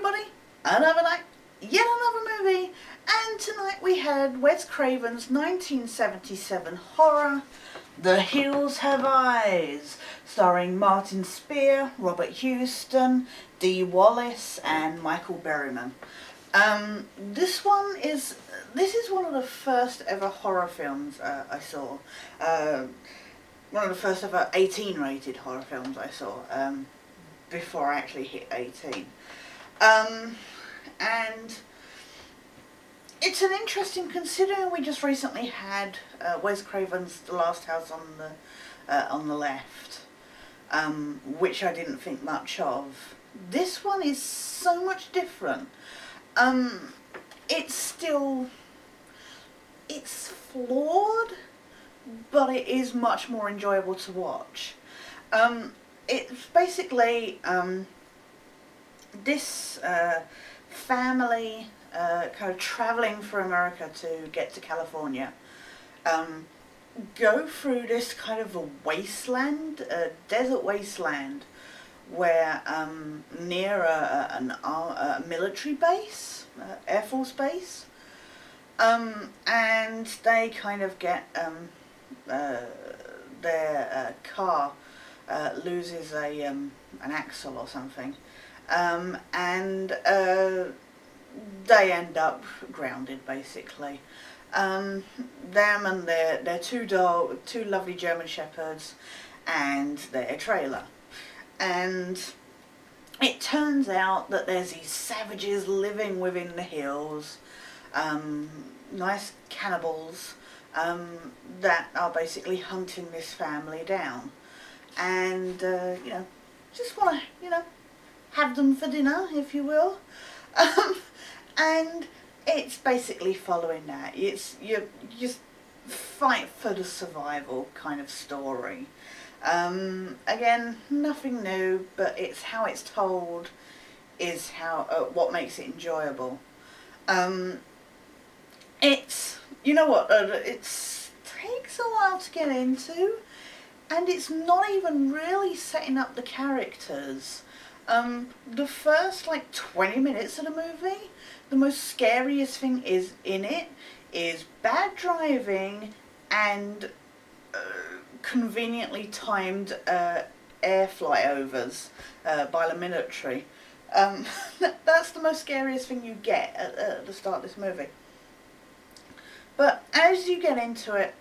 everybody, another night, yet another movie, and tonight we had Wes Craven's 1977 horror, The Hills Have Eyes, starring Martin Spear, Robert Houston, Dee Wallace and Michael Berryman. This is one of the first ever horror films I saw. One of the first ever 18 rated horror films I saw, before I actually hit 18. And it's an interesting, considering we just recently had Wes Craven's The Last House on the Left, which I didn't think much of. This one is so much different. It's flawed, but it is much more enjoyable to watch. It's basically this family kind of travelling for America to get to California, go through this kind of a wasteland, a desert wasteland, where near a military base, Air Force base, and they kind of get their car loses an axle or something, and they end up grounded basically. Them and their two lovely German shepherds and their trailer. And it turns out that there's these savages living within the hills, nice cannibals, that are basically hunting this family down. And, just want to, have them for dinner, if you will. And it's basically following that. You just fight for the survival kind of story. Again, nothing new, but it's how it's told is what makes it enjoyable. It takes a while to get into, and it's not even really setting up the characters. The first 20 minutes of the movie, the most scariest thing is bad driving and conveniently timed air flyovers by the military. That's the most scariest thing you get at the start of this movie. But as you get into it,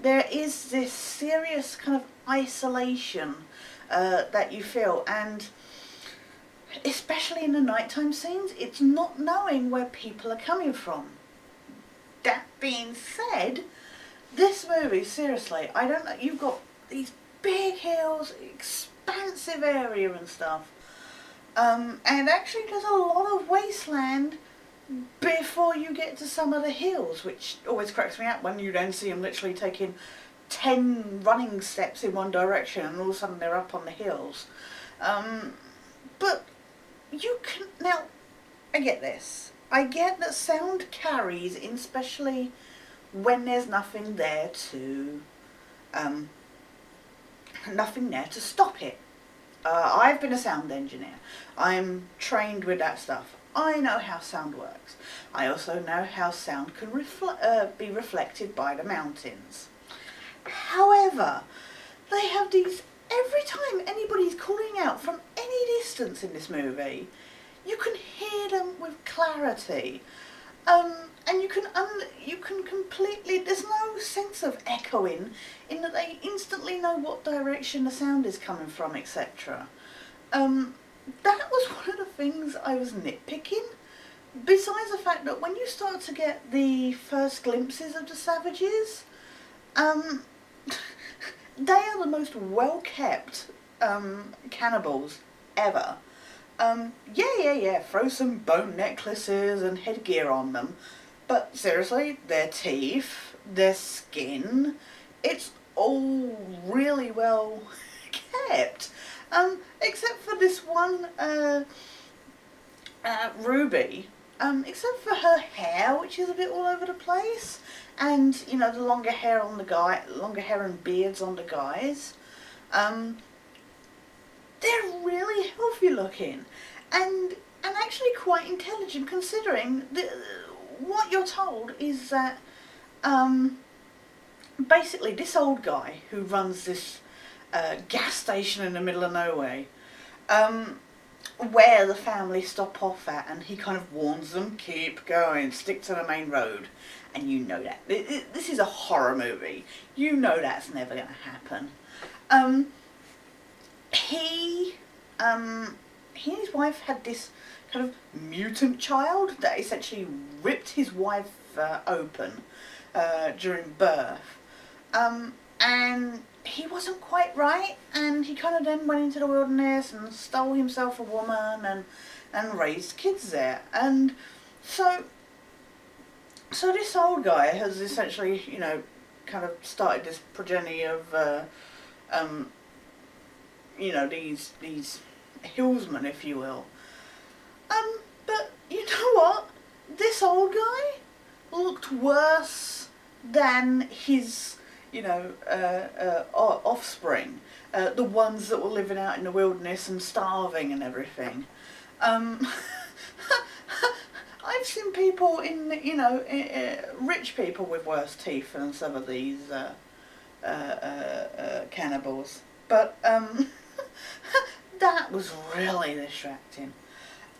there is this serious kind of isolation that you feel, and especially in the nighttime scenes, it's not knowing where people are coming from. That being said, this movie, seriously, I don't know, you've got these big hills, expansive area and stuff, and actually there's a lot of wasteland before you get to some of the hills, which always cracks me up when you then see them literally taking 10 running steps in one direction and all of a sudden they're up on the hills. But you can, now, I get this. I get that sound carries, especially when there's nothing there to stop it. I've been a sound engineer. I'm trained with that stuff. I know how sound works. I also know how sound can be reflected by the mountains. However, they have these, every time anybody's calling out from any distance in this movie, you can hear them with clarity. And you can completely, there's no sense of echoing, in that they instantly know what direction the sound is coming from, etc. That was one of the things I was nitpicking, besides the fact that when you start to get the first glimpses of the savages, they are the most well-kept cannibals ever. Throw some bone necklaces and headgear on them, but seriously, their teeth, their skin, it's all really well kept. Except for this one, Ruby, except for her hair, which is a bit all over the place, and, the longer hair and beards on the guys. They're really healthy looking, and actually quite intelligent, considering what you're told is that basically this old guy who runs this gas station in the middle of nowhere, where the family stop off at, and he kind of warns them, keep going, stick to the main road. And you know that. This is a horror movie. You know that's never going to happen. He and his wife had this kind of mutant child that essentially ripped his wife open during birth. And he wasn't quite right, and he kind of then went into the wilderness and stole himself a woman and raised kids there. And so this old guy has essentially, you know, kind of started this progeny of, you know, these hillsmen, if you will. But you know what? This old guy looked worse than his, you know, offspring, the ones that were living out in the wilderness and starving and everything. I've seen people in, you know, rich people with worse teeth than some of these cannibals. But that was really distracting.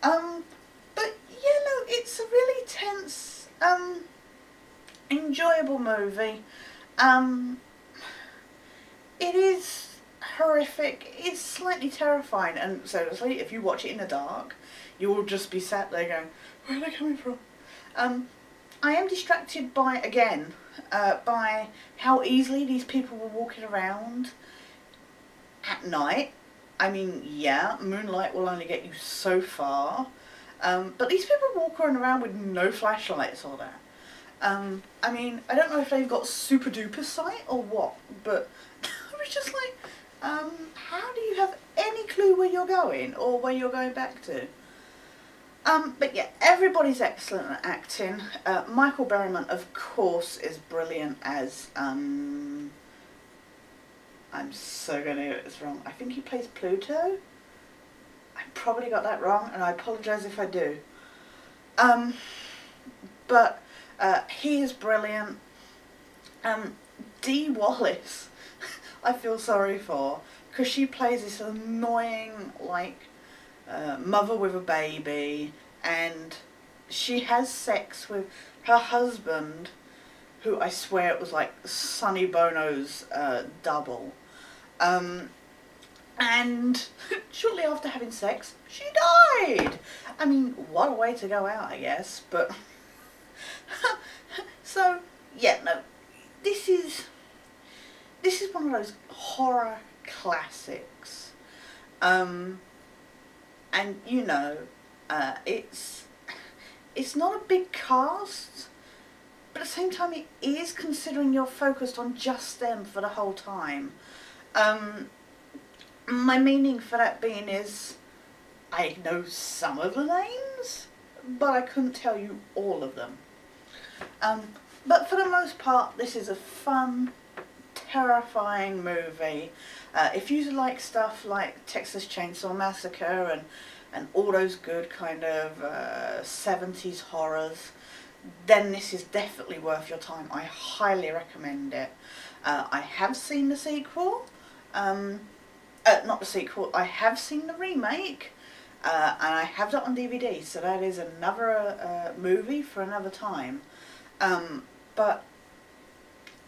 But you know, it's a really tense, enjoyable movie. It is horrific. It's slightly terrifying, and seriously, if you watch it in the dark, you will just be sat there going, where are they coming from? I am distracted by, again, by how easily these people were walking around at night. I mean, yeah, moonlight will only get you so far, but these people walking around with no flashlights or that. I mean, I don't know if they've got super duper sight or what, but I was just like, how do you have any clue where you're going or where you're going back to? But yeah, everybody's excellent at acting. Michael Berryman, of course, is brilliant as, I'm so going to get this wrong. I think he plays Pluto. I probably got that wrong, and I apologise if I do. But he is brilliant. Dee Wallace, I feel sorry for, because she plays this annoying, like, mother with a baby, and she has sex with her husband, who I swear it was like Sonny Bono's double. And shortly after having sex, she died. I mean, what a way to go out, I guess, but so yeah, no, this is one of those horror classics. And you know, it's not a big cast, but at the same time it is, considering you're focused on just them for the whole time. My meaning for that being is, I know some of the names, but I couldn't tell you all of them. But for the most part, this is a fun, terrifying movie. If you like stuff like Texas Chainsaw Massacre and all those good kind of 70s horrors, then this is definitely worth your time. I highly recommend it. I have seen the sequel. Not the sequel, I have seen the remake. And I have that on DVD, so that is another movie for another time. But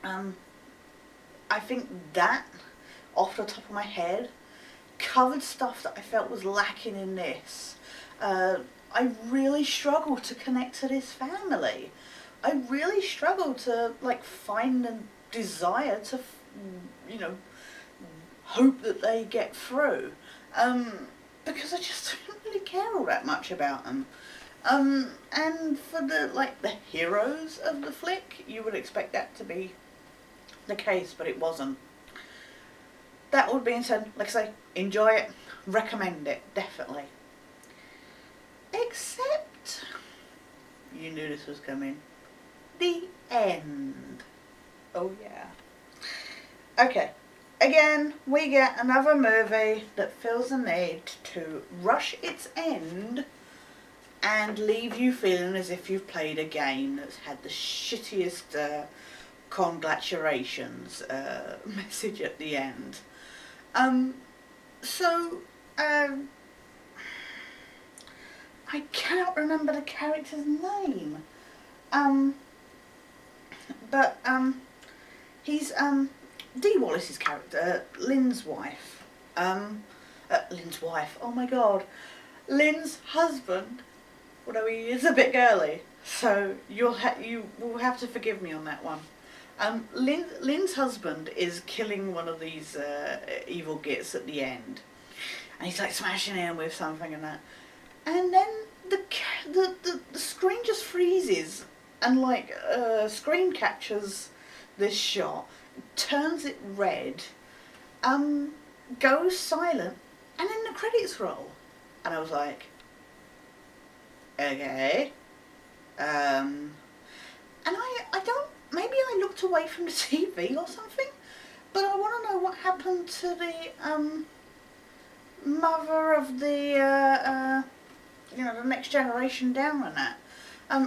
I think that, off the top of my head, covered stuff that I felt was lacking in this. I really struggled to connect to this family. I really struggled to, like, find the desire to, you know, hope that they get through. Because I just don't really care all that much about them. And for the heroes of the flick, you would expect that to be the case, but it wasn't. That all being said, like I say, enjoy it, recommend it, definitely. Except, you knew this was coming, the end. Oh yeah. Okay, again, we get another movie that feels the need to rush its end and leave you feeling as if you've played a game that's had the shittiest congratulations message at the end. I cannot remember the character's name. He's Dee Wallace's character, Lynn's wife. Lynn's wife. Oh my god, Lynn's husband. Although he is a bit girly, so you will have to forgive me on that one. Lynn's husband is killing one of these evil gits at the end, and he's like smashing him with something and that, and then the screen just freezes, and like screen captures this shot, turns it red, goes silent, and then the credits roll, and I was like, okay, and I don't, maybe I looked away from the TV or something, but I want to know what happened to the mother of the the next generation down on that.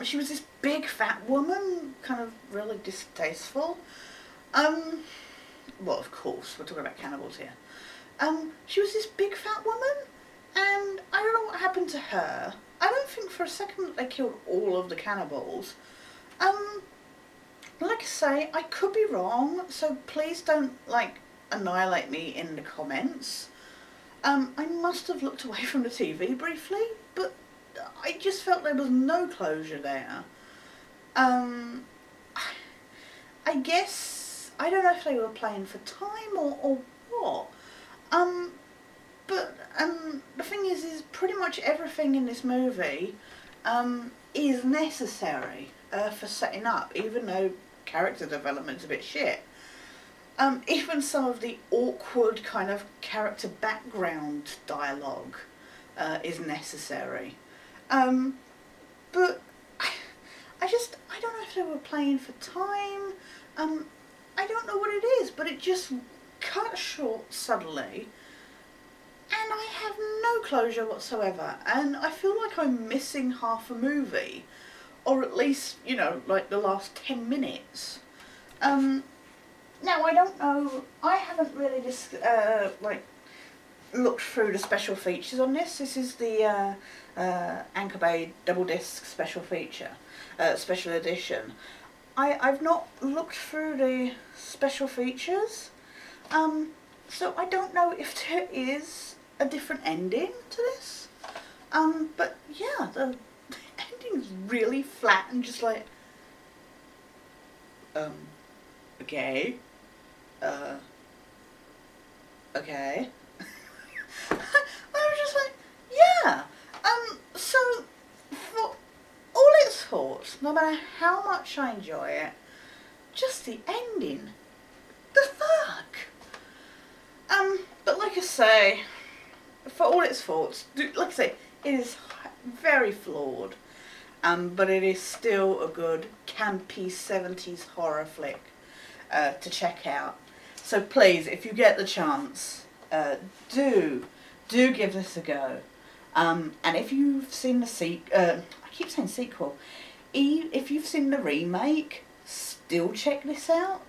She was this big fat woman, kind of really distasteful. Well, of course, we're talking about cannibals here. She was this big fat woman, and I don't know what happened to her. I don't think for a second that they killed all of the cannibals. Like I say, I could be wrong, so please don't, like, annihilate me in the comments. I must have looked away from the TV briefly, but I just felt there was no closure there. I guess, I don't know if they were playing for time or what. But the thing is pretty much everything in this movie is necessary for setting up, even though character development's a bit shit. Even some of the awkward kind of character background dialogue is necessary. But I don't know if they were playing for time. I don't know what it is, but it just cut short suddenly, and I have no closure whatsoever, and I feel like I'm missing half a movie, or at least, you know, like the last 10 minutes. Now, I don't know, I haven't really just, looked through the special features on this. This is the Anchor Bay double disc special feature, special edition. I've not looked through the special features, so I don't know if there is a different ending to this. But yeah, the ending's really flat and just like, okay, okay. I was just like, yeah. So for all its faults, no matter how much I enjoy it, just the ending, the fuck. But like I say, for all its faults, like I say, it is very flawed. But it is still a good campy 70s horror flick to check out. So please, if you get the chance, do give this a go. And if you've seen the I keep saying sequel. If you've seen the remake, still check this out.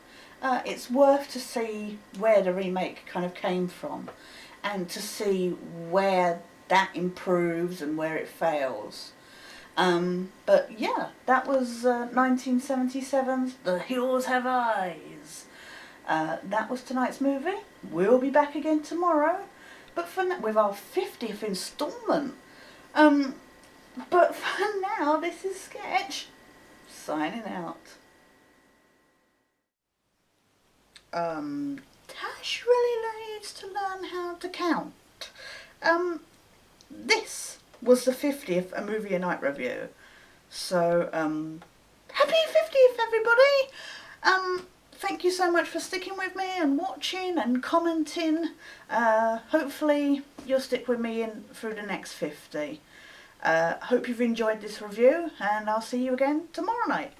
It's worth to see where the remake kind of came from, and to see where that improves and where it fails. But yeah, that was 1977's The Hills Have Eyes. That was tonight's movie. We'll be back again tomorrow, but for now, with our 50th instalment. But for now, this is Sketch, signing out. Tash really needs to learn how to count. This was the 50th A Movie a Night review. So, happy 50th, everybody! Thank you so much for sticking with me and watching and commenting. Hopefully you'll stick with me through the next 50. Hope you've enjoyed this review, and I'll see you again tomorrow night.